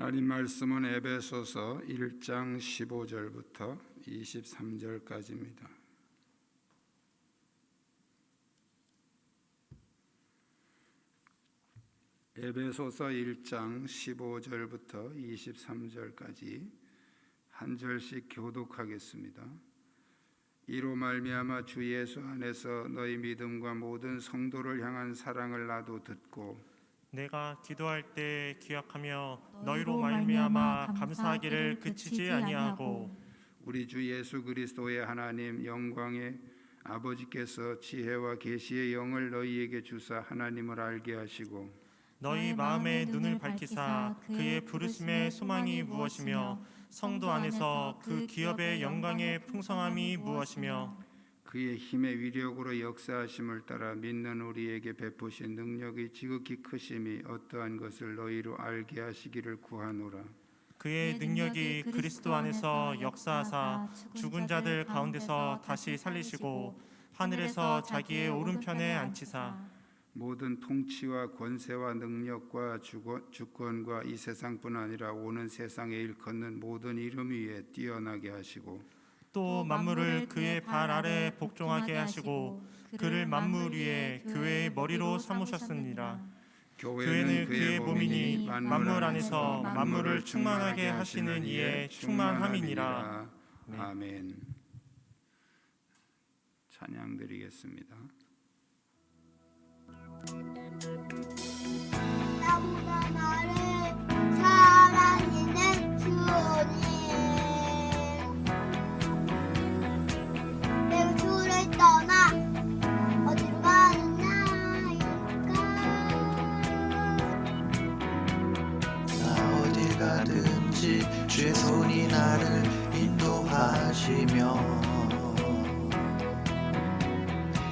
하나님 말씀은 에베소서 1장 15절부터 23절까지입니다. 에베소서 1장 15절부터 23절까지 한 절씩 교독하겠습니다. 이로 말미암아 주 예수 안에서 너희 믿음과 모든 성도를 향한 사랑을 나도 듣고 내가 기도할 때 기약하며 너희로 말미암아 감사하기를 그치지 아니하고 우리 주 예수 그리스도의 하나님 영광의 아버지께서 지혜와 계시의 영을 너희에게 주사 하나님을 알게 하시고 너희 마음의 눈을 밝히사 그의 부르심의 소망이 무엇이며 성도 안에서 그 기업의 영광의 풍성함이 무엇이며 그의 힘의 위력으로 역사하심을 따라 믿는 우리에게 베푸신 능력이 지극히 크심이 어떠한 것을 너희로 알게 하시기를 구하노라. 그의 능력이 그리스도 안에서 역사하사 죽은 자들 가운데서 다시 살리시고 하늘에서 자기의 오른편에 앉히사 모든 통치와 권세와 능력과 주권과 이 세상뿐 아니라 오는 세상에 일컫는 모든 이름 위에 뛰어나게 하시고 또 만물을 그의 발 아래 복종하게 하시고 그를 만물 위에 교회의 머리로 삼으셨느니라. 교회는 그의 몸이니 만물 안에서 만물을 충만하게 하시는 이의 충만함이니라. 아멘. 찬양 드리겠습니다. 나보다 나를 사랑하는 주님, 내가 주를 떠나 어디로 가는 나일까? 나 어딜 가든지 주의 손이 나를 인도하시며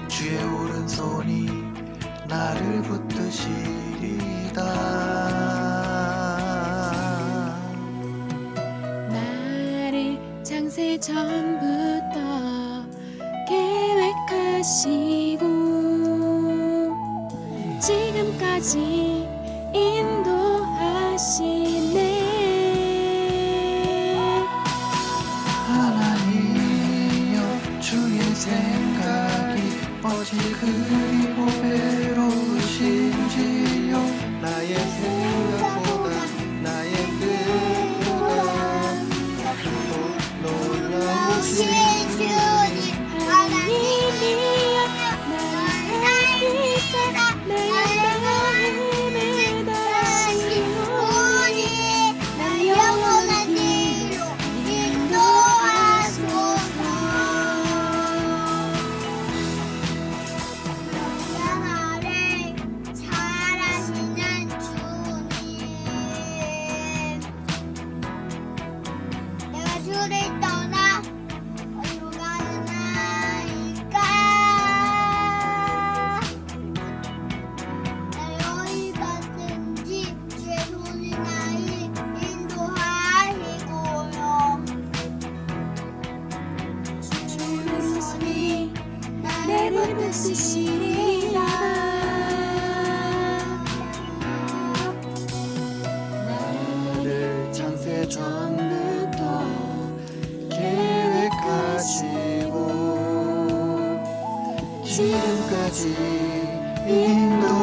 주의 오른손이 나를 붙드시리다. 나를 창세 전부터 계획하시고 지금까지 인도하시네. 하나님이여 주의 생각이 어찌 그리 보배로우신지요. 나의 생각보다 나의 뜻보다 크고 놀라우신 주님, 하나님이여 나를 살리사 나의 마음을 다시오니 나의 영원한 길로 인도하소서. 나를 사랑하시는 주님, 내가 주를 떠나 어디로 가는 나일까? 나를 어디 갔든지 주의 손이 나를 인도하시고요. 주의 손이 나를 붙드시리라. 나를 창세 전부터 계획하시고 지금까지 인도하시네.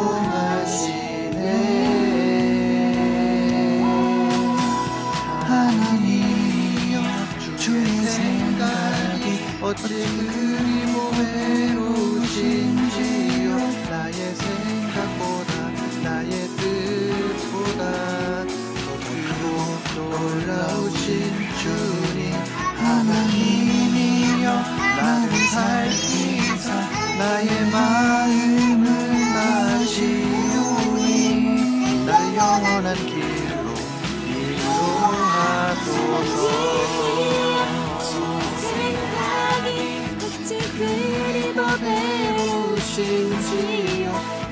하나님이여 주의 생각이 어찌 그리 보배로우신지요. 나의 생각보다 나의 뜻보다 더 크고 놀라우신 주님, 하나님이여 나를 살리사 나의 마음을 다시오니 나를 영원한 길로 인도하소서. 생각이 어찌 그리 보배로우신지요.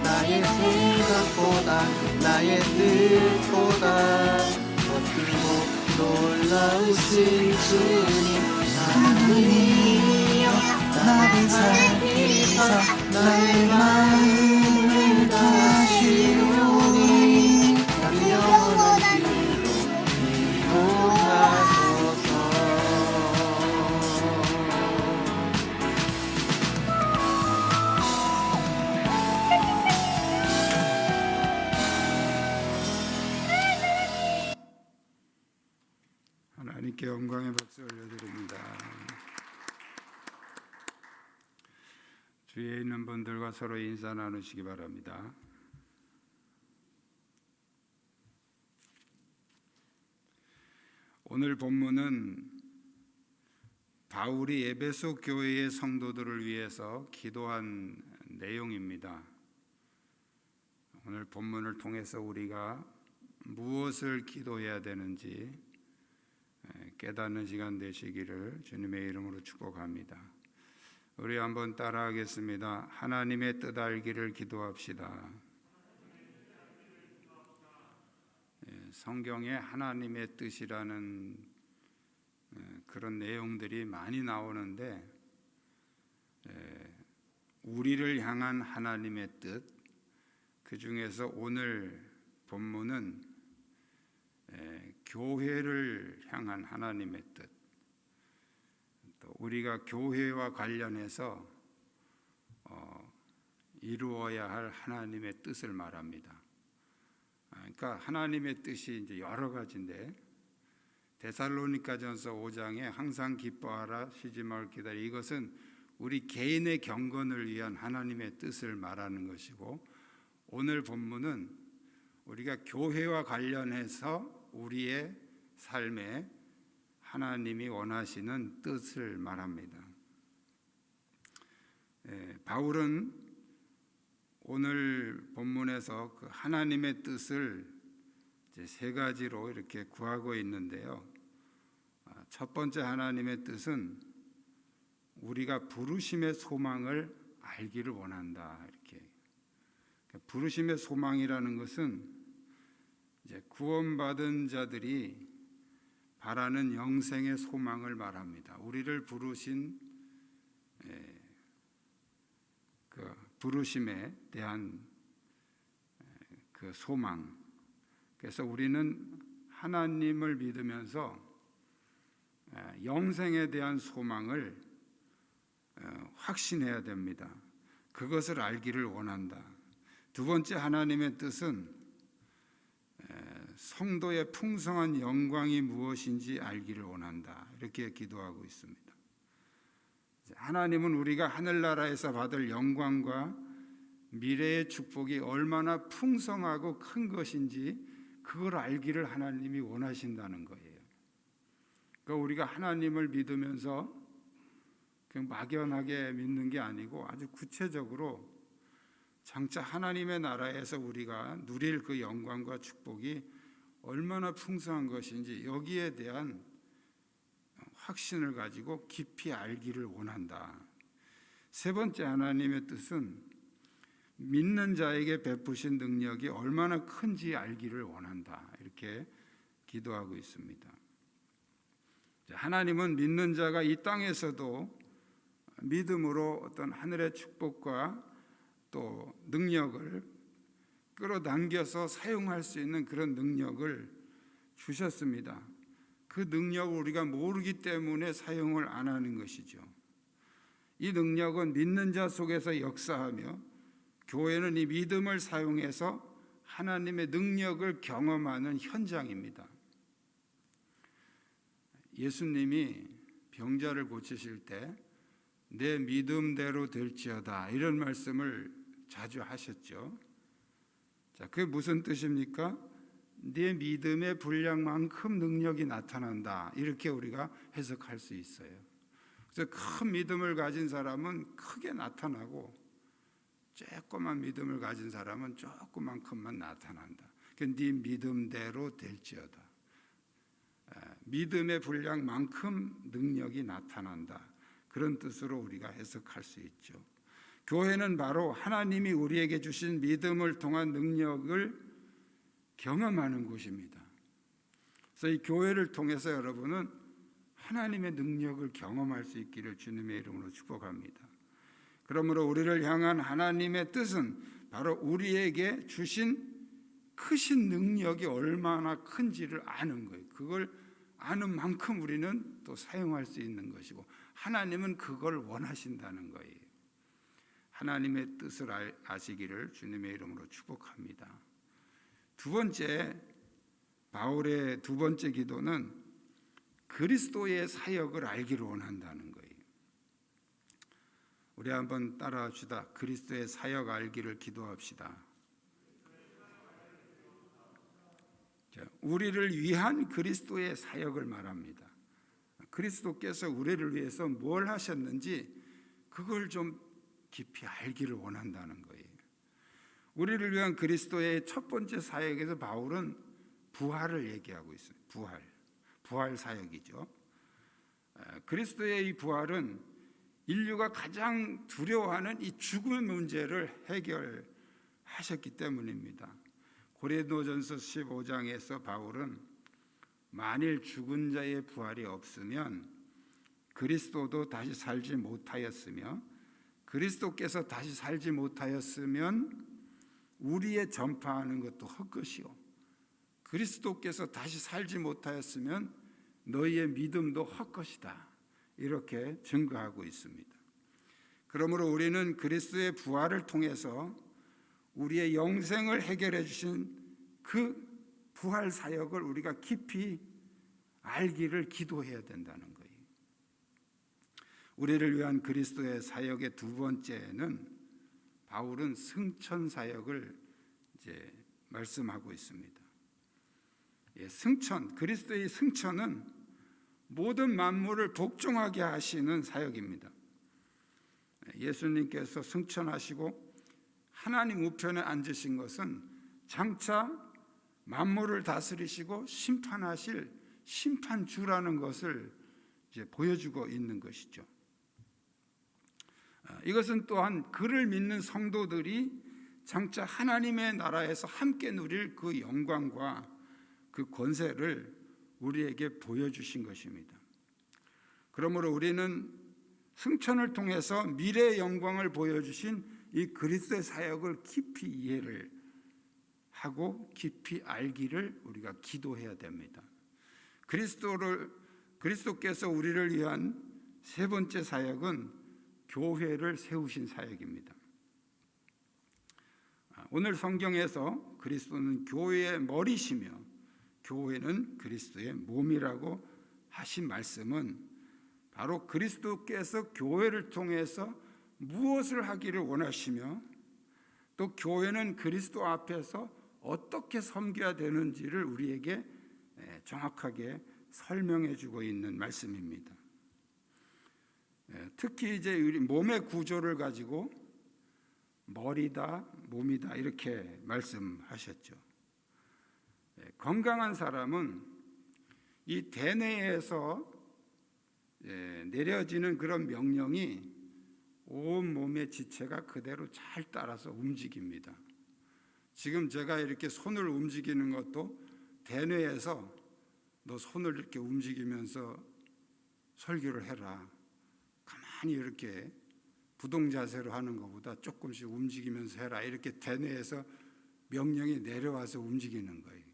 나의 생각보다 나의 뜻보다 더 크고 놀라우신 주님, 하나님이여 나를 살리사 나의 마음을 다시오니 나를 영원한 길로 주위에 있는 분들과 서로 인사 나누시기 바랍니다. 오늘 본문은 바울이 에베소 교회의 성도들을 위해서 기도한 내용입니다. 오늘 본문을 통해서 우리가 무엇을 기도해야 되는지 깨닫는 시간 되시기를 주님의 이름으로 축복합니다. 우리 한번 따라하겠습니다. 하나님의 뜻 알기를 기도합시다. 성경에 하나님의 뜻이라는 그런 내용들이 많이 나오는데 우리를 향한 하나님의 뜻, 그 중에서 오늘 본문은 교회를 향한 하나님의 뜻, 또 우리가 교회와 관련해서 이루어야 할 하나님의 뜻을 말합니다. 그러니까 하나님의 뜻이 이제 여러 가지인데 데살로니가전서 5장에 항상 기뻐하라 쉬지 말고 기다려, 이것은 우리 개인의 경건을 위한 하나님의 뜻을 말하는 것이고, 오늘 본문은 우리가 교회와 관련해서 우리의 삶에 하나님이 원하시는 뜻을 말합니다. 바울은 오늘 본문에서 그 하나님의 뜻을 이제 세 가지로 이렇게 구하고 있는데요. 첫 번째 하나님의 뜻은 우리가 부르심의 소망을 알기를 원한다. 이렇게 부르심의 소망이라는 것은 이제 구원받은 자들이 바라는 영생의 소망을 말합니다. 우리를 부르신 그 부르심에 대한 그 소망. 그래서 우리는 하나님을 믿으면서 영생에 대한 소망을 확신해야 됩니다. 그것을 알기를 원한다. 두 번째 하나님의 뜻은 성도의 풍성한 영광이 무엇인지 알기를 원한다. 이렇게 기도하고 있습니다. 하나님은 우리가 하늘나라에서 받을 영광과 미래의 축복이 얼마나 풍성하고 큰 것인지 그걸 알기를 하나님이 원하신다는 거예요. 그러니까 우리가 하나님을 믿으면서 그냥 막연하게 믿는 게 아니고 아주 구체적으로 장차 하나님의 나라에서 우리가 누릴 그 영광과 축복이 얼마나 풍성한 것인지 여기에 대한 확신을 가지고 깊이 알기를 원한다. 세 번째 하나님의 뜻은 믿는 자에게 베푸신 능력이 얼마나 큰지 알기를 원한다. 이렇게 기도하고 있습니다. 하나님은 믿는 자가 이 땅에서도 믿음으로 어떤 하늘의 축복과 또 능력을 끌어당겨서 사용할 수 있는 그런 능력을 주셨습니다. 그 능력을 우리가 모르기 때문에 사용을 안 하는 것이죠. 이 능력은 믿는 자 속에서 역사하며 교회는 이 믿음을 사용해서 하나님의 능력을 경험하는 현장입니다. 예수님이 병자를 고치실 때 내 믿음대로 될지어다 이런 말씀을 자주 하셨죠. 자, 그게 무슨 뜻입니까? 네 믿음의 분량만큼 능력이 나타난다. 이렇게 우리가 해석할 수 있어요. 그래서 큰 믿음을 가진 사람은 크게 나타나고 조그만 믿음을 가진 사람은 조그만큼만 나타난다. 네 믿음대로 될지어다. 믿음의 분량만큼 능력이 나타난다. 그런 뜻으로 우리가 해석할 수 있죠. 교회는 바로 하나님이 우리에게 주신 믿음을 통한 능력을 경험하는 곳입니다. 그래서 이 교회를 통해서 여러분은 하나님의 능력을 경험할 수 있기를 주님의 이름으로 축복합니다. 그러므로 우리를 향한 하나님의 뜻은 바로 우리에게 주신 크신 능력이 얼마나 큰지를 아는 거예요. 그걸 아는 만큼 우리는 또 사용할 수 있는 것이고 하나님은 그걸 원하신다는 거예요. 하나님의 뜻을 아시기를 주님의 이름으로 축복합니다. 두 번째, 바울의 두 번째 기도는 그리스도의 사역을 알기를 원한다는 거예요. 우리 한번 따라합시다. 그리스도의 사역 알기를 기도합시다. 자, 우리를 위한 그리스도의 사역을 말합니다. 그리스도께서 우리를 위해서 뭘 하셨는지 그걸 좀 깊이 알기를 원한다는 거예요. 우리를 위한 그리스도의 첫 번째 사역에서 바울은 부활을 얘기하고 있어요. 부활 사역이죠. 그리스도의 이 부활은 인류가 가장 두려워하는 이 죽음의 문제를 해결하셨기 때문입니다. 고린도전서 15장에서 바울은 만일 죽은 자의 부활이 없으면 그리스도도 다시 살지 못하였으며 그리스도께서 다시 살지 못하였으면 우리의 전파하는 것도 헛것이요 그리스도께서 다시 살지 못하였으면 너희의 믿음도 헛것이다. 이렇게 증거하고 있습니다. 그러므로 우리는 그리스도의 부활을 통해서 우리의 영생을 해결해 주신 그 부활 사역을 우리가 깊이 알기를 기도해야 된다는 거예요. 우리를 위한 그리스도의 사역의 두 번째는 바울은 승천 사역을 이제 말씀하고 있습니다. 승천, 그리스도의 승천은 모든 만물을 복종하게 하시는 사역입니다. 예수님께서 승천하시고 하나님 우편에 앉으신 것은 장차 만물을 다스리시고 심판하실 심판주라는 것을 이제 보여주고 있는 것이죠. 이것은 또한 그를 믿는 성도들이 장차 하나님의 나라에서 함께 누릴 그 영광과 그 권세를 우리에게 보여주신 것입니다. 그러므로 우리는 승천을 통해서 미래의 영광을 보여주신 이 그리스도의 사역을 깊이 이해를 하고 깊이 알기를 우리가 기도해야 됩니다. 그리스도께서 우리를 위한 세 번째 사역은 교회를 세우신 사역입니다. 오늘 성경에서 그리스도는 교회의 머리시며 교회는 그리스도의 몸이라고 하신 말씀은 바로 그리스도께서 교회를 통해서 무엇을 하기를 원하시며 또 교회는 그리스도 앞에서 어떻게 섬겨야 되는지를 우리에게 정확하게 설명해 주고 있는 말씀입니다. 특히 이제 우리 몸의 구조를 가지고 머리다, 몸이다 이렇게 말씀하셨죠. 건강한 사람은 이 대뇌에서 내려지는 그런 명령이 온 몸의 지체가 그대로 잘 따라서 움직입니다. 지금 제가 이렇게 손을 움직이는 것도 대뇌에서 너 손을 이렇게 움직이면서 설교를 해라. 가만히 이렇게 부동 자세로 하는 것보다 조금씩 움직이면서 해라. 이렇게 대뇌에서 명령이 내려와서 움직이는 거예요.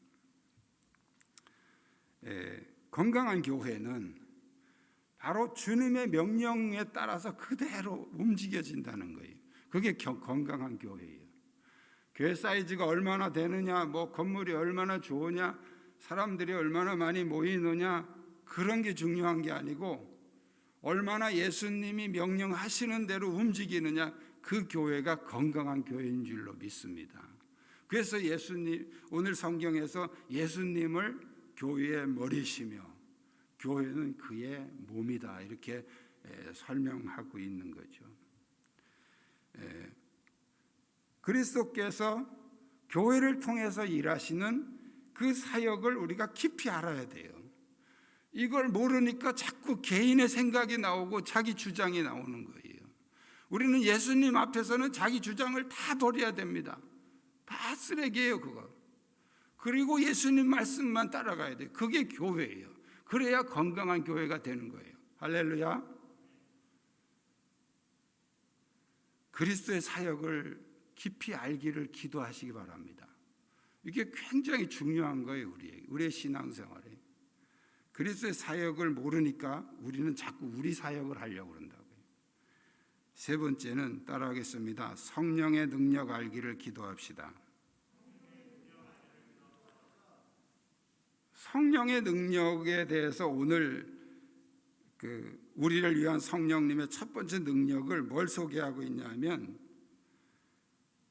건강한 교회는 바로 주님의 명령에 따라서 그대로 움직여진다는 거예요. 그게 건강한 교회예요. 교회 사이즈가 얼마나 되느냐, 뭐 건물이 얼마나 좋으냐, 사람들이 얼마나 많이 모이느냐 그런 게 중요한 게 아니고 얼마나 예수님이 명령하시는 대로 움직이느냐 그 교회가 건강한 교회인 줄로 믿습니다. 그래서 예수님 오늘 성경에서 예수님을 교회의 머리시며 교회는 그의 몸이다 이렇게 설명하고 있는 거죠. 그리스도께서 교회를 통해서 일하시는 그 사역을 우리가 깊이 알아야 돼요. 이걸 모르니까 자꾸 개인의 생각이 나오고 자기 주장이 나오는 거예요. 우리는 예수님 앞에서는 자기 주장을 다 버려야 됩니다. 다 쓰레기예요 그거. 그리고 예수님 말씀만 따라가야 돼요. 그게 교회예요. 그래야 건강한 교회가 되는 거예요. 할렐루야. 그리스도의 사역을 깊이 알기를 기도하시기 바랍니다. 이게 굉장히 중요한 거예요. 우리의 신앙생활에. 그리스도의 사역을 모르니까 우리는 자꾸 우리 사역을 하려고 그런다고요. 세 번째는 따라하겠습니다. 성령의 능력 알기를 기도합시다. 성령의 능력에 대해서 오늘 우리를 위한 성령님의 첫 번째 능력을 뭘 소개하고 있냐면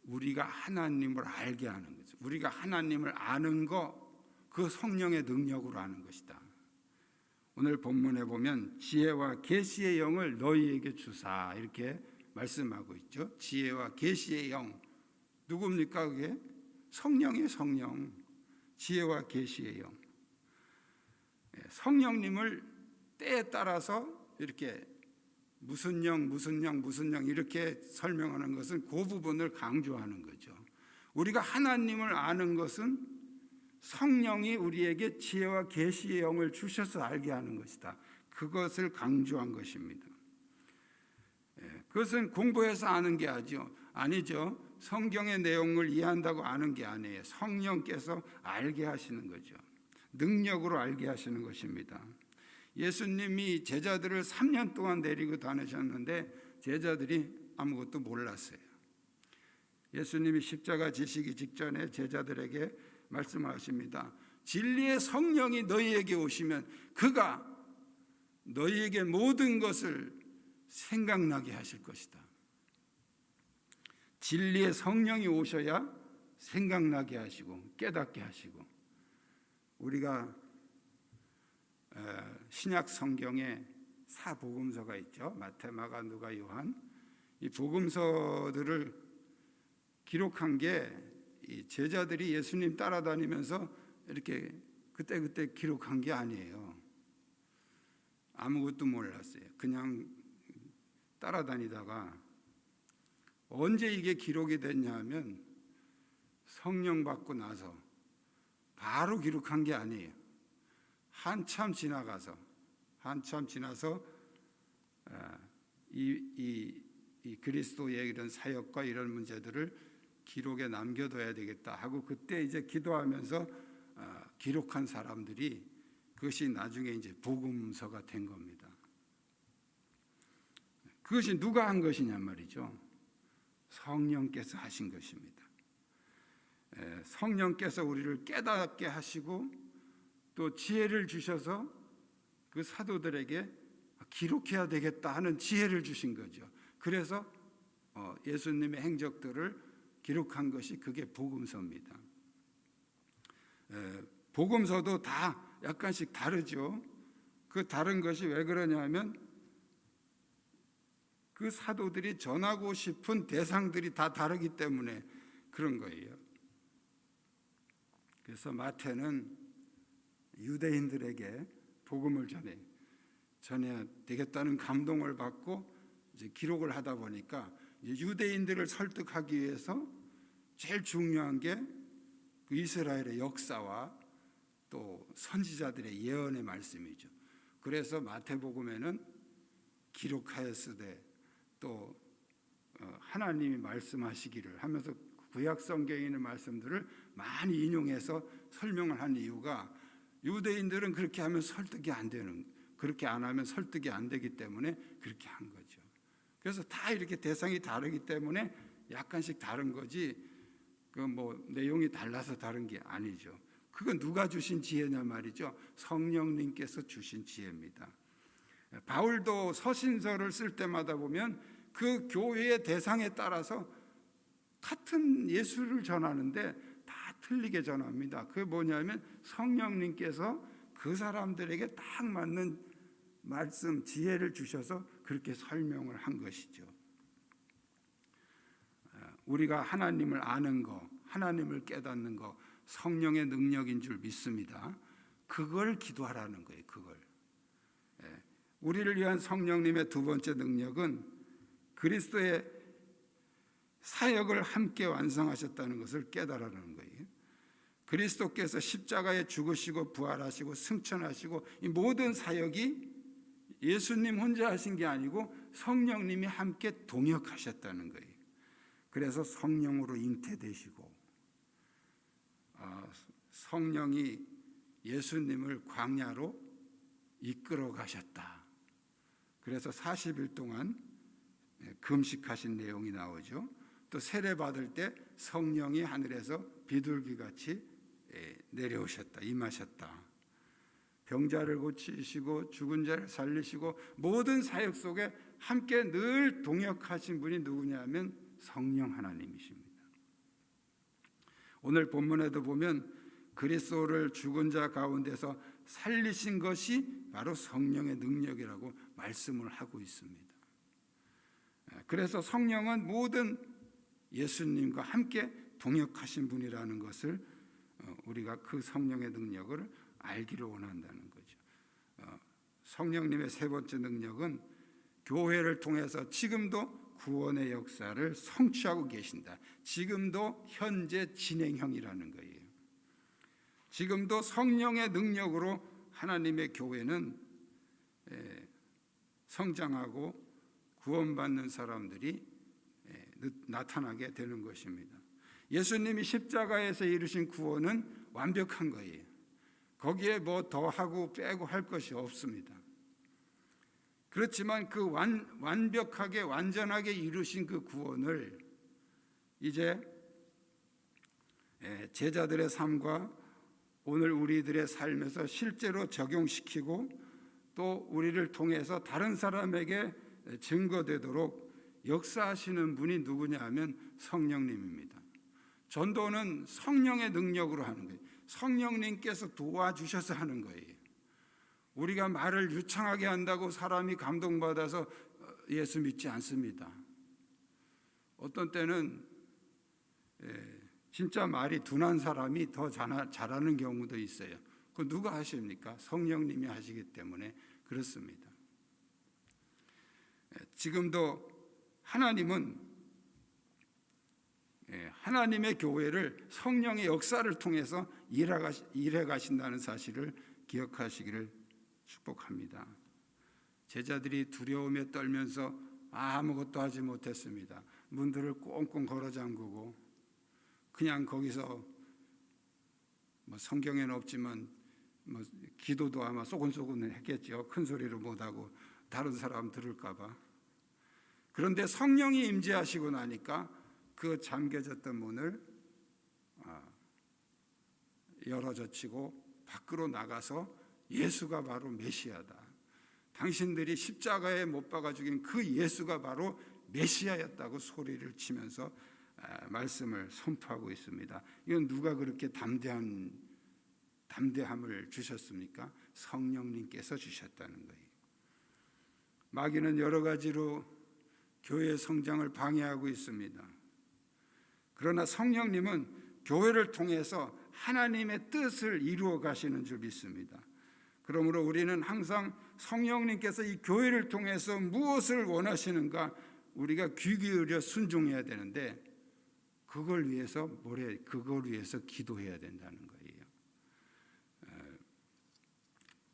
우리가 하나님을 알게 하는 거죠. 우리가 하나님을 아는 거, 그 성령의 능력으로 아는 것이다. 오늘 본문에 보면 지혜와 계시의 영을 너희에게 주사 이렇게 말씀하고 있죠. 지혜와 계시의 영, 누굽니까 그게? 성령의 성령, 지혜와 계시의 영. 성령님을 때에 따라서 이렇게 무슨 영, 무슨 영, 무슨 영 이렇게 설명하는 것은 그 부분을 강조하는 거죠. 우리가 하나님을 아는 것은 성령이 우리에게 지혜와 계시의 영을 주셔서 알게 하는 것이다. 그것을 강조한 것입니다. 그것은 공부해서 아는 게 아니죠. 성경의 내용을 이해한다고 아는 게 아니에요. 성령께서 알게 하시는 거죠. 능력으로 알게 하시는 것입니다. 예수님이 제자들을 3년 동안 데리고 다니셨는데 제자들이 아무것도 몰랐어요. 예수님이 십자가 지시기 직전에 제자들에게 말씀하십니다. 진리의 성령이 너희에게 오시면 그가 너희에게 모든 것을 생각나게 하실 것이다. 진리의 성령이 오셔야 생각나게 하시고 깨닫게 하시고, 우리가 신약 성경에 사복음서가 있죠. 마태, 마가, 누가, 요한. 이 복음서들을 기록한 게 이 제자들이 예수님 따라다니면서 이렇게 그때 기록한 게 아니에요. 아무것도 몰랐어요. 그냥 따라다니다가 언제 이게 기록이 됐냐면 성령 받고 나서 바로 기록한 게 아니에요. 한참 지나서 이 그리스도의 이런 사역과 이런 문제들을 기록에 남겨둬야 되겠다 하고 그때 이제 기도하면서 기록한 사람들이 그것이 나중에 이제 복음서가 된 겁니다. 그것이 누가 한 것이냐 말이죠. 성령께서 하신 것입니다. 성령께서 우리를 깨닫게 하시고 또 지혜를 주셔서 그 사도들에게 기록해야 되겠다 하는 지혜를 주신 거죠. 그래서 예수님의 행적들을 기록한 것이 그게 복음서입니다. 복음서도 다 약간씩 다르죠. 그 다른 것이 왜 그러냐면 그 사도들이 전하고 싶은 대상들이 다 다르기 때문에 그런 거예요. 그래서 마태는 유대인들에게 복음을 전해야 되겠다는 감동을 받고 이제 기록을 하다 보니까 이제 유대인들을 설득하기 위해서 제일 중요한 게 그 이스라엘의 역사와 또 선지자들의 예언의 말씀이죠. 그래서 마태복음에는 기록하였으되 또 하나님이 말씀하시기를 하면서 구약 성경에 있는 말씀들을 많이 인용해서 설명을 한 이유가 유대인들은 그렇게 하면 설득이 안 되는, 그렇게 안 하면 설득이 안 되기 때문에 그렇게 한 거죠. 그래서 다 이렇게 대상이 다르기 때문에 약간씩 다른 거지 그 뭐 내용이 달라서 다른 게 아니죠. 그건 누가 주신 지혜냐 말이죠. 성령님께서 주신 지혜입니다. 바울도 서신서를 쓸 때마다 보면 그 교회의 대상에 따라서 같은 예수를 전하는데 다 틀리게 전합니다. 그게 뭐냐면 성령님께서 그 사람들에게 딱 맞는 말씀, 지혜를 주셔서 그렇게 설명을 한 것이죠. 우리가 하나님을 아는 거, 하나님을 깨닫는 거 성령의 능력인 줄 믿습니다. 그걸 기도하라는 거예요. 그걸. 우리를 위한 성령님의 두 번째 능력은 그리스도의 사역을 함께 완성하셨다는 것을 깨달으라는 거예요. 그리스도께서 십자가에 죽으시고 부활하시고 승천하시고 이 모든 사역이 예수님 혼자 하신 게 아니고 성령님이 함께 동역하셨다는 거예요. 그래서 성령으로 잉태되시고 성령이 예수님을 광야로 이끌어 가셨다. 그래서 40일 동안 금식하신 내용이 나오죠. 또 세례 받을 때 성령이 하늘에서 비둘기같이 내려오셨다, 임하셨다. 병자를 고치시고 죽은 자를 살리시고 모든 사역 속에 함께 늘 동역하신 분이 누구냐면 성령 하나님이십니다. 오늘 본문에도 보면 그리스도를 죽은 자 가운데서 살리신 것이 바로 성령의 능력이라고 말씀을 하고 있습니다. 그래서 성령은 모든 예수님과 함께 동역하신 분이라는 것을 우리가 그 성령의 능력을 알기를 원한다는 거죠. 성령님의 세 번째 능력은 교회를 통해서 지금도 구원의 역사를 성취하고 계신다. 지금도 현재 진행형이라는 거예요. 지금도 성령의 능력으로 하나님의 교회는 성장하고 구원받는 사람들이 나타나게 되는 것입니다. 예수님이 십자가에서 이루신 구원은 완벽한 거예요. 거기에 뭐 더하고 빼고 할 것이 없습니다. 그렇지만 그 완벽하게 완전하게 이루신 그 구원을 이제 제자들의 삶과 오늘 우리들의 삶에서 실제로 적용시키고 또 우리를 통해서 다른 사람에게 증거되도록 역사하시는 분이 누구냐 하면 성령님입니다. 전도는 성령의 능력으로 하는 거예요. 성령님께서 도와주셔서 하는 거예요. 우리가 말을 유창하게 한다고 사람이 감동받아서 예수 믿지 않습니다. 어떤 때는 진짜 말이 둔한 사람이 더 잘하는 경우도 있어요. 그 누가 하십니까? 성령님이 하시기 때문에 그렇습니다. 지금도 하나님은 하나님의 교회를 성령의 역사를 통해서 일해 가신다는 사실을 기억하시기를 축복합니다. 제자들이 두려움에 떨면서 아무것도 하지 못했습니다. 문들을 꽁꽁 걸어 잠그고 그냥 거기서 뭐 성경에는 없지만 뭐 기도도 아마 소곤소곤 했겠죠. 큰 소리로 못하고 다른 사람 들을까 봐. 그런데 성령이 임재하시고 나니까 그 잠겨졌던 문을 열어젖히고 밖으로 나가서 예수가 바로 메시아다. 당신들이 십자가에 못 박아 죽인 그 예수가 바로 메시아였다고 소리를 치면서 말씀을 선포하고 있습니다. 이건 누가 그렇게 담대함을 주셨습니까? 성령님께서 주셨다는 거예요. 마귀는 여러 가지로 교회의 성장을 방해하고 있습니다. 그러나 성령님은 교회를 통해서 하나님의 뜻을 이루어 가시는 줄 믿습니다. 그러므로 우리는 항상 성령님께서 이 교회를 통해서 무엇을 원하시는가 우리가 귀 기울여 순종해야 되는데 그걸 위해서 기도해야 된다는 거예요.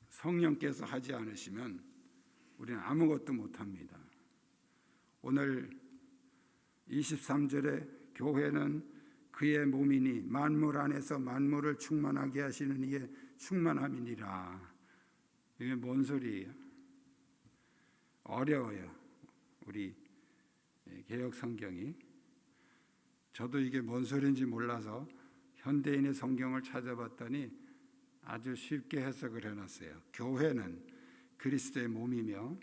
성령께서 하지 않으시면 우리는 아무것도 못합니다. 오늘 23절에 교회는 그의 몸이니 만물 안에서 만물을 충만하게 하시는 이의 충만함이니라. 이게 뭔 소리예요? 어려워요. 우리 개역 성경이. 저도 이게 뭔 소리인지 몰라서 현대인의 성경을 찾아봤더니 아주 쉽게 해석을 해놨어요. 교회는 그리스도의 몸이며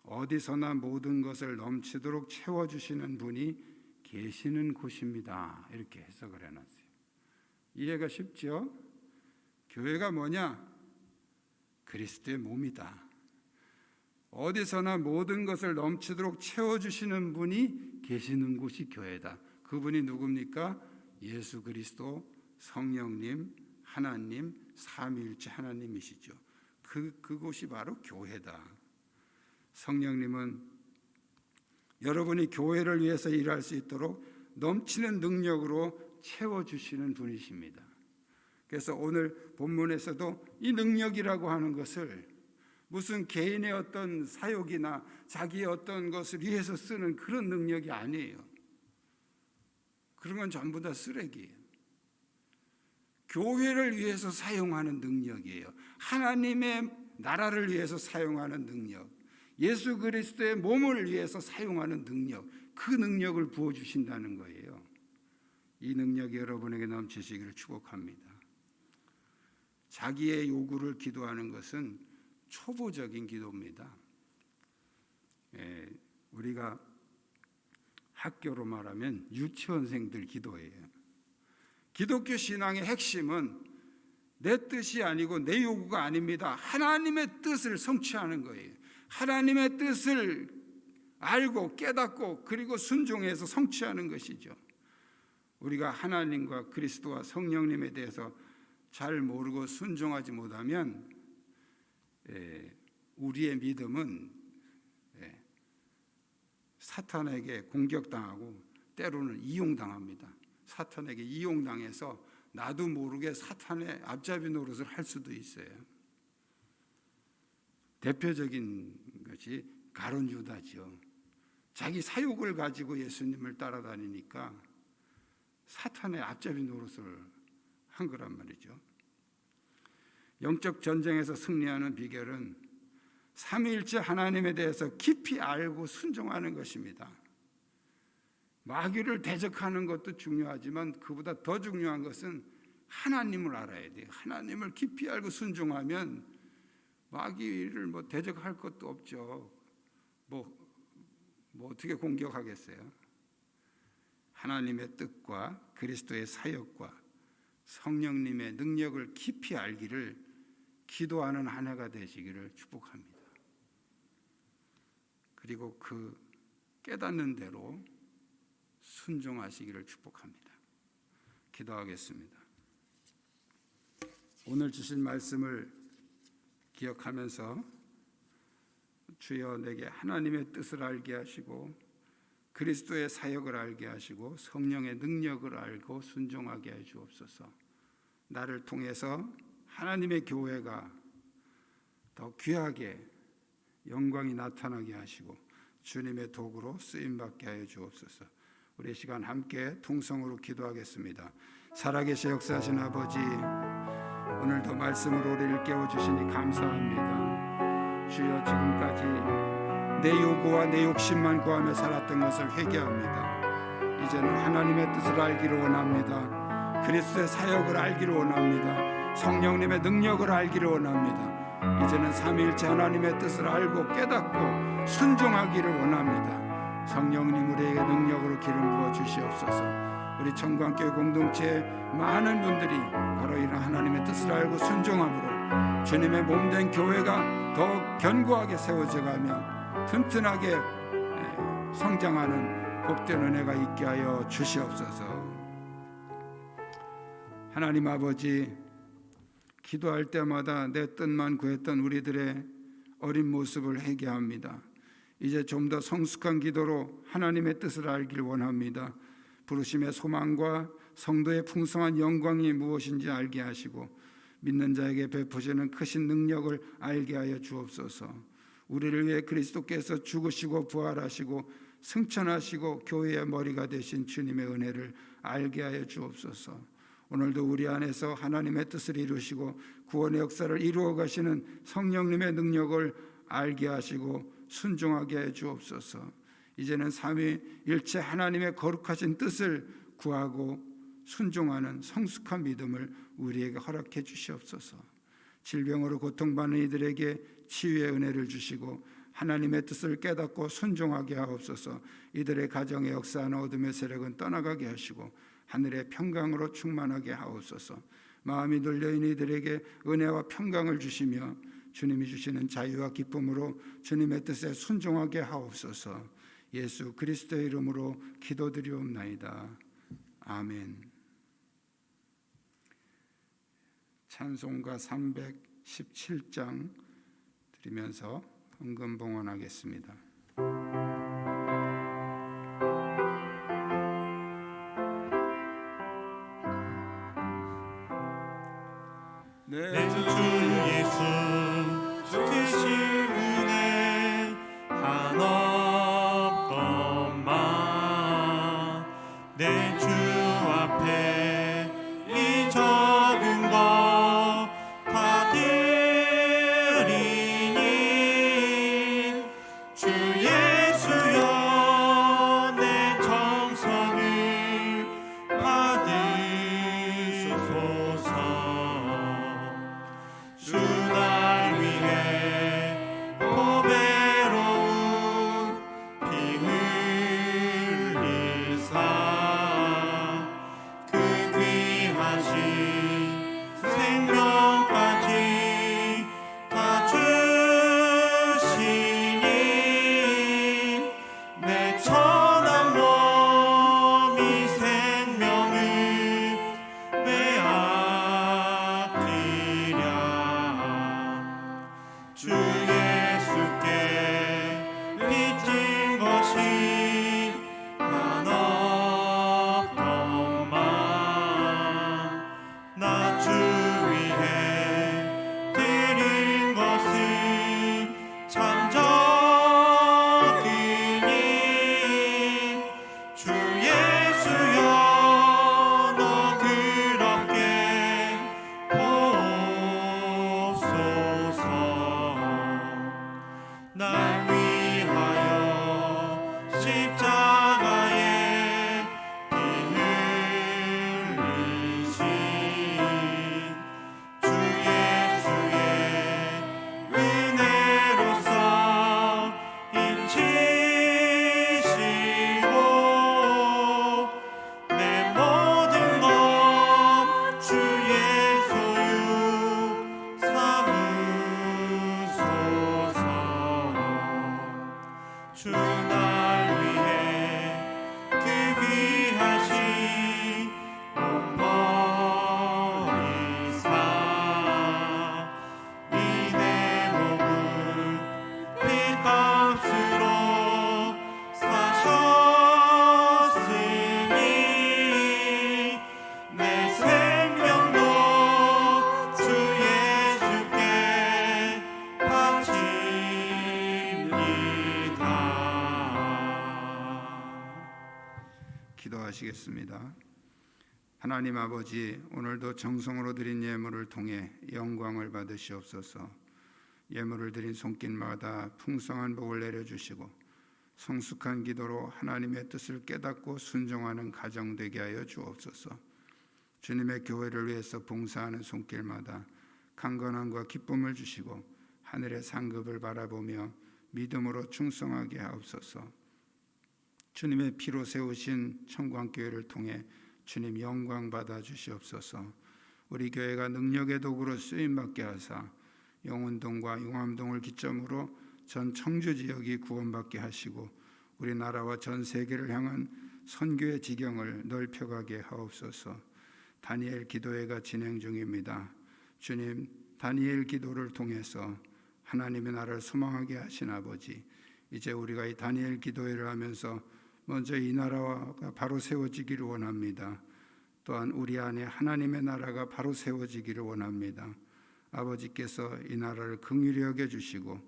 어디서나 모든 것을 넘치도록 채워주시는 분이 계시는 곳입니다. 이렇게 해석을 해놨어요. 이해가 쉽죠? 교회가 뭐냐? 그리스도의 몸이다. 어디서나 모든 것을 넘치도록 채워주시는 분이 계시는 곳이 교회다. 그분이 누굽니까? 예수 그리스도, 성령님, 하나님, 삼위일체 하나님이시죠. 그곳이 바로 교회다. 성령님은 여러분이 교회를 위해서 일할 수 있도록 넘치는 능력으로 채워주시는 분이십니다. 그래서 오늘 본문에서도 이 능력이라고 하는 것을 무슨 개인의 어떤 사욕이나 자기의 어떤 것을 위해서 쓰는 그런 능력이 아니에요. 그런 건 전부 다 쓰레기예요. 교회를 위해서 사용하는 능력이에요. 하나님의 나라를 위해서 사용하는 능력, 예수 그리스도의 몸을 위해서 사용하는 능력, 그 능력을 부어주신다는 거예요. 이 능력이 여러분에게 넘치시기를 축복합니다. 자기의 요구를 기도하는 것은 초보적인 기도입니다. 우리가 학교로 말하면 유치원생들 기도예요. 기독교 신앙의 핵심은 내 뜻이 아니고 내 요구가 아닙니다. 하나님의 뜻을 성취하는 거예요. 하나님의 뜻을 알고 깨닫고 그리고 순종해서 성취하는 것이죠. 우리가 하나님과 그리스도와 성령님에 대해서 잘 모르고 순종하지 못하면 우리의 믿음은 사탄에게 공격당하고 때로는 이용당합니다. 사탄에게 이용당해서 나도 모르게 사탄의 앞잡이 노릇을 할 수도 있어요. 대표적인 것이 가룟 유다죠. 자기 사욕을 가지고 예수님을 따라다니니까 사탄의 앞잡이 노릇을 한 거란 말이죠. 영적 전쟁에서 승리하는 비결은 삼위일체 하나님에 대해서 깊이 알고 순종하는 것입니다. 마귀를 대적하는 것도 중요하지만 그보다 더 중요한 것은 하나님을 알아야 돼요. 하나님을 깊이 알고 순종하면 마귀를 대적할 것도 없죠. 뭐 어떻게 공격하겠어요? 하나님의 뜻과 그리스도의 사역과 성령님의 능력을 깊이 알기를 기도하는 한 해가 되시기를 축복합니다. 그리고 그 깨닫는 대로 순종하시기를 축복합니다. 기도하겠습니다. 오늘 주신 말씀을 기억하면서 주여 내게 하나님의 뜻을 알게 하시고 그리스도의 사역을 알게 하시고 성령의 능력을 알고 순종하게 해 주옵소서. 나를 통해서 하나님의 교회가 더 귀하게 영광이 나타나게 하시고 주님의 도구로 쓰임받게 하여 주옵소서. 우리 시간 함께 통성으로 기도하겠습니다. 살아계신 역사하신 아버지, 오늘도 말씀으로 우리를 깨워주시니 감사합니다. 주여 지금까지 내 요구와 내 욕심만 구하며 살았던 것을 회개합니다. 이제는 하나님의 뜻을 알기를 원합니다. 그리스도의 사역을 알기를 원합니다. 성령님의 능력을 알기를 원합니다. 이제는 삼위일체 하나님의 뜻을 알고 깨닫고 순종하기를 원합니다. 성령님 우리에게 능력으로 기름 부어 주시옵소서. 우리 청광교회 공동체의 많은 분들이 바로 이런 하나님의 뜻을 알고 순종함으로 주님의 몸된 교회가 더 견고하게 세워져가며 튼튼하게 성장하는 복된 은혜가 있게 하여 주시옵소서. 하나님 아버지, 기도할 때마다 내 뜻만 구했던 우리들의 어린 모습을 회개합니다. 이제 좀 더 성숙한 기도로 하나님의 뜻을 알길 원합니다. 부르심의 소망과 성도의 풍성한 영광이 무엇인지 알게 하시고 믿는 자에게 베푸시는 크신 능력을 알게 하여 주옵소서. 우리를 위해 그리스도께서 죽으시고 부활하시고 승천하시고 교회의 머리가 되신 주님의 은혜를 알게 하여 주옵소서. 오늘도 우리 안에서 하나님의 뜻을 이루시고 구원의 역사를 이루어 가시는 성령님의 능력을 알게 하시고 순종하게 해 주옵소서. 이제는 삼위일체 하나님의 거룩하신 뜻을 구하고 순종하는 성숙한 믿음을 우리에게 허락해 주시옵소서. 질병으로 고통받는 이들에게 치유의 은혜를 주시고 하나님의 뜻을 깨닫고 순종하게 하옵소서. 이들의 가정의 역사하는 어둠의 세력은 떠나가게 하시고 하늘의 평강으로 충만하게 하옵소서. 마음이 눌려있는 이들에게 은혜와 평강을 주시며 주님이 주시는 자유와 기쁨으로 주님의 뜻에 순종하게 하옵소서. 예수 그리스도의 이름으로 기도드리옵나이다. 아멘. 찬송가 317장 드리면서 헌금봉헌하겠습니다. 내 주 예수 크신 은혜 한없건만 내 주 앞에 이 적은 것 다 드리니 주 주 날 위해 그 귀하신 몸버리사 이 내 몸을 피값으로 사셨으니 내 생명도 주 예수께 바칩니다. 기도하시겠습니다. 하나님 아버지, 오늘도 정성으로 드린 예물을 통해 영광을 받으시옵소서. 예물을 드린 손길마다 풍성한 복을 내려주시고 성숙한 기도로 하나님의 뜻을 깨닫고 순종하는 가정 되게 하여 주옵소서. 주님의 교회를 위해서 봉사하는 손길마다 강건함과 기쁨을 주시고 하늘의 상급을 바라보며 믿음으로 충성하게 하옵소서. 주님의 피로 세우신 청광교회를 통해 주님 영광 받아 주시옵소서. 우리 교회가 능력의 도구로 쓰임받게 하사 영운동과 용암동을 기점으로 전 청주 지역이 구원받게 하시고 우리나라와 전 세계를 향한 선교의 지경을 넓혀가게 하옵소서. 다니엘 기도회가 진행 중입니다. 주님, 다니엘 기도를 통해서 하나님의 나라를 소망하게 하신 아버지, 이제 우리가 이 다니엘 기도회를 하면서 먼저 이 나라가 바로 세워지기를 원합니다. 또한 우리 안에 하나님의 나라가 바로 세워지기를 원합니다. 아버지께서 이 나라를 긍휼히 여겨주시고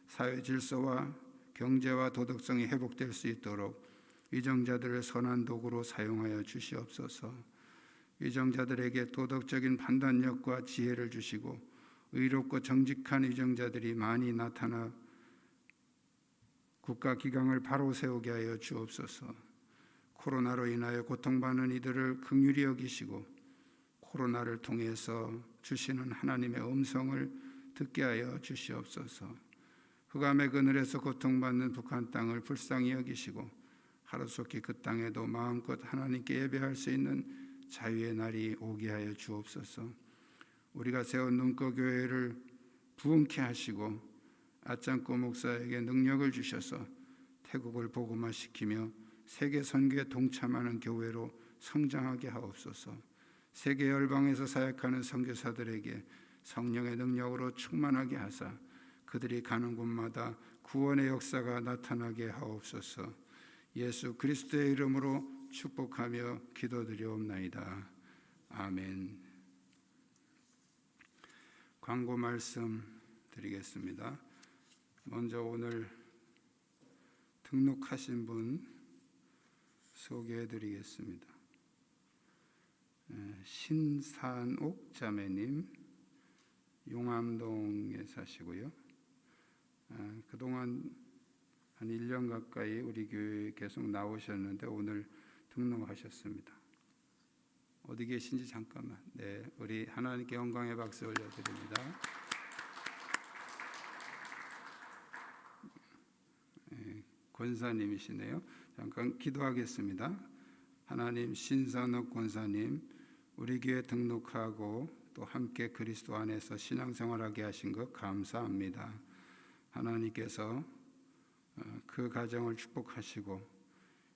사회 질서와 경제와 도덕성이 회복될 수 있도록 위정자들을 선한 도구로 사용하여 주시옵소서. 위정자들에게 도덕적인 판단력과 지혜를 주시고 의롭고 정직한 위정자들이 많이 나타나 국가기강을 바로 세우게 하여 주옵소서. 코로나로 인하여 고통받는 이들을 긍휼히 여기시고 코로나를 통해서 주시는 하나님의 음성을 듣게 하여 주시옵소서. 흑암의 그늘에서 고통받는 북한 땅을 불쌍히 여기시고 하루속히 그 땅에도 마음껏 하나님께 예배할 수 있는 자유의 날이 오게 하여 주옵소서. 우리가 세운 눈꺼교회를 부흥케 하시고 아짱꼬 목사에게 능력을 주셔서 태국을 복음화시키며 세계 선교에 동참하는 교회로 성장하게 하옵소서. 세계 열방에서 사역하는 선교사들에게 성령의 능력으로 충만하게 하사 그들이 가는 곳마다 구원의 역사가 나타나게 하옵소서. 예수 그리스도의 이름으로 축복하며 기도드리옵나이다. 아멘. 광고 말씀 드리겠습니다. 먼저 오늘 등록하신 분 소개해 드리겠습니다. 신산옥 자매님, 용암동에 사시고요. 그동안 한 1년 가까이 우리 교회에 계속 나오셨는데 오늘 등록하셨습니다. 어디 계신지 잠깐만. 네, 우리 하나님께 영광의 박수 올려드립니다. 권사님이시네요. 잠깐 기도하겠습니다. 하나님, 신산옥 권사님, 우리 교회 등록하고 또 함께 그리스도 안에서 신앙생활하게 하신 것 감사합니다. 하나님께서 그 가정을 축복하시고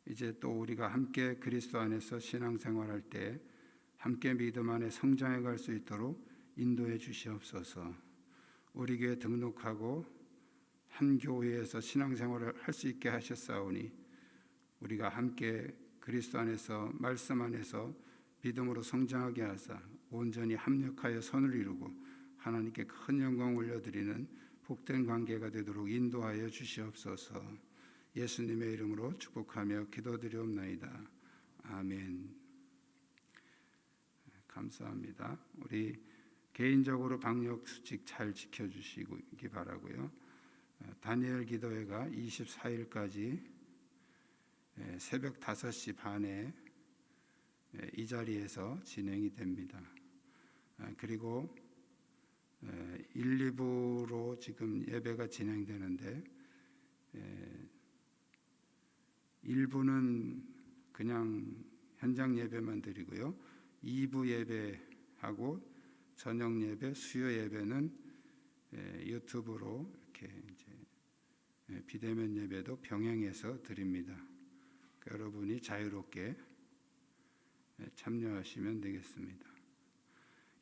이제 또 우리가 함께 그리스도 안에서 신앙생활할 때 함께 믿음 안에 성장해 갈 수 있도록 인도해 주시옵소서. 우리 교회 등록하고 한 교회에서 신앙생활을 할 수 있게 하셨사오니 우리가 함께 그리스도 안에서 말씀 안에서 믿음으로 성장하게 하사 온전히 합력하여 선을 이루고 하나님께 큰 영광 올려드리는 복된 관계가 되도록 인도하여 주시옵소서. 예수님의 이름으로 축복하며 기도드리옵나이다. 아멘. 감사합니다. 우리 개인적으로 방역 수칙 잘 지켜주시기 바라고요. 다니엘 기도회가 24일까지 새벽 5시 반에 이 자리에서 진행이 됩니다. 그리고 1, 2부로 지금 예배가 진행되는데 1부는 그냥 현장 예배만 드리고요. 2부 예배하고 저녁 예배, 수요 예배는 유튜브로 이렇게 이제 비대면 예배도 병행해서 드립니다. 여러분이 자유롭게 참여하시면 되겠습니다.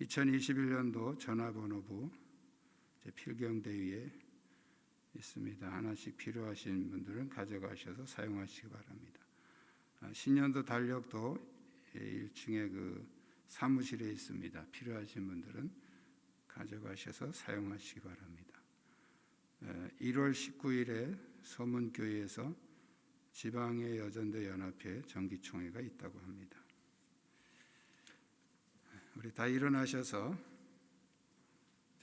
2021년도 전화번호부 필경대위에 있습니다. 하나씩 필요하신 분들은 가져가셔서 사용하시기 바랍니다. 신년도 달력도 1층에 그 사무실에 있습니다. 필요하신 분들은 가져가셔서 사용하시기 바랍니다. 1월 19일에 서문교회에서 지방의 여전대 연합회 정기총회가 있다고 합니다. 우리 다 일어나셔서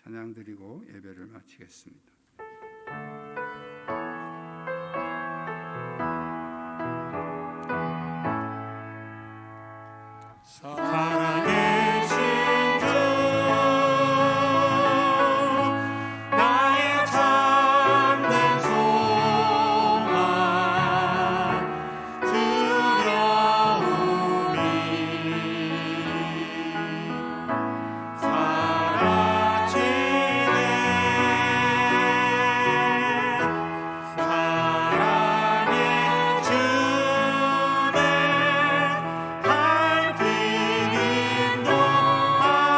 찬양 드리고 예배를 마치겠습니다. 살아계신 주 나의 참된 소망 두려움이 사라지네 사랑의 주내 갈 길은 높아니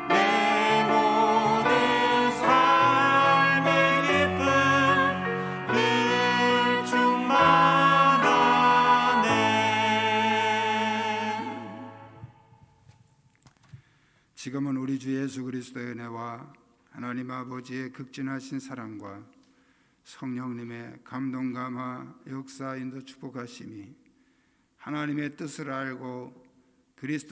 내 모든 삶의 기쁨 늘 충만하네. 지금은 우리 주 예수 그리스도의 은혜와 하나님 아버지의 극진하신 사랑과 성령님의 감동 감화 역사 인도 축복하심이 하나님의 뜻을 알고 그리스도